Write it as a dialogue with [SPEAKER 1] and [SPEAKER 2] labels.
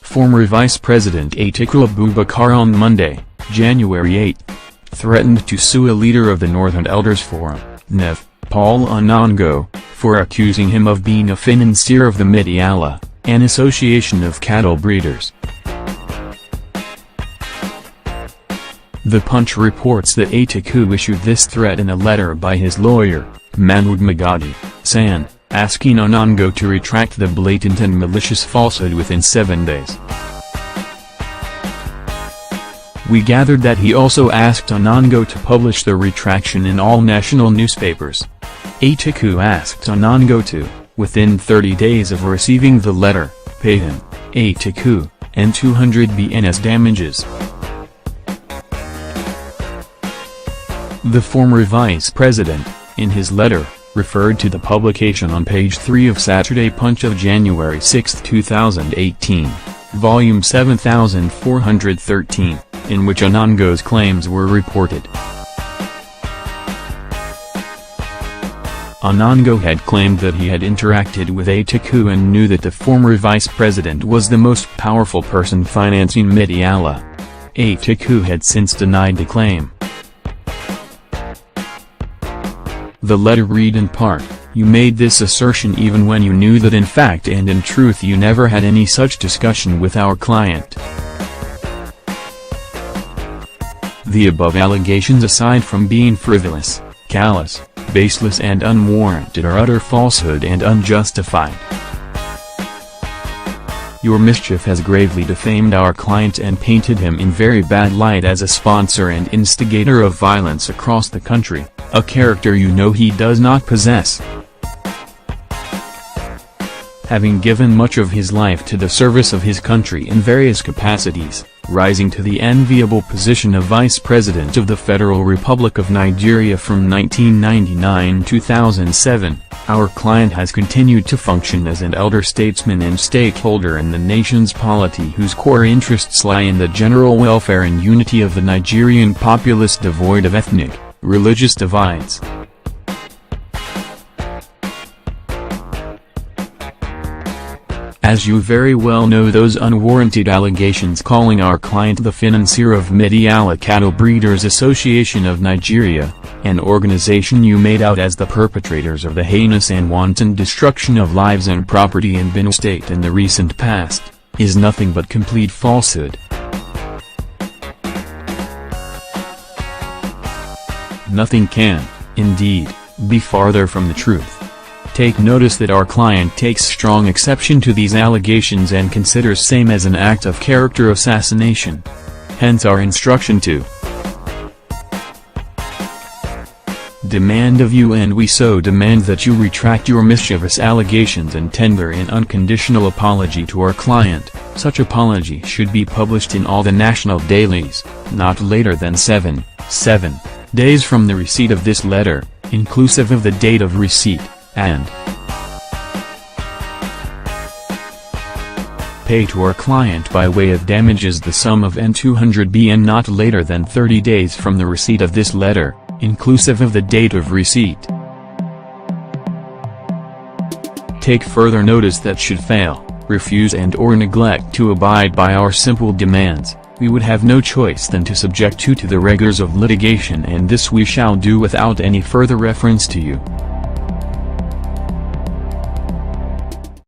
[SPEAKER 1] Former Vice President Atiku Abubakar on Monday, January 8, threatened to sue a leader of the Northern Elders Forum, N200bn, Paul Unongo, for accusing him of being a financier of the Miyetti Allah, an association of cattle breeders. The Punch reports that Atiku issued this threat in a letter by his lawyer, Miyetti Allah, asking Unongo to retract the blatant and malicious falsehood within 7 days. We gathered that he also asked Unongo to publish the retraction in all national newspapers. Atiku asked Unongo to, within 30 days of receiving the letter, pay him, Atiku, N200bn as damages. The former vice president, in his letter, referred to the publication on page 3 of Saturday Punch of January 6, 2018, volume 7413, in which Unongo's claims were reported. Unongo had claimed that he had interacted with Atiku and knew that the former vice president was the most powerful person financing Miyetti Allah. Atiku had since denied the claim. The letter read in part, "You made this assertion even when you knew that in fact and in truth you never had any such discussion with our client. The above allegations, aside from being frivolous, callous, baseless and unwarranted, are utter falsehood and unjustified. Your mischief has gravely defamed our client and painted him in very bad light as a sponsor and instigator of violence across the country, a character you know he does not possess. Having given much of his life to the service of his country in various capacities, rising to the enviable position of Vice President of the Federal Republic of Nigeria from 1999 to 2007, our client has continued to function as an elder statesman and stakeholder in the nation's polity whose core interests lie in the general welfare and unity of the Nigerian populace devoid of ethnic, religious divides. As you very well know, those unwarranted allegations calling our client the financier of Miyetti Allah Cattle Breeders Association of Nigeria, an organization you made out as the perpetrators of the heinous and wanton destruction of lives and property in Benue State in the recent past, is nothing but complete falsehood. Nothing can, indeed, be farther from the truth. Take notice that our client takes strong exception to these allegations and considers same as an act of character assassination. Hence our instruction to demand of you, and we so demand that you retract your mischievous allegations and tender an unconditional apology to our client. Such apology should be published in all the national dailies, not later than 7 days from the receipt of this letter, inclusive of the date of receipt, and pay to our client by way of damages the sum of N200bn not later than 30 days from the receipt of this letter, inclusive of the date of receipt. Take further notice that should fail, refuse and or neglect to abide by our simple demands, we would have no choice than to subject you to the rigors of litigation, and this we shall do without any further reference to you.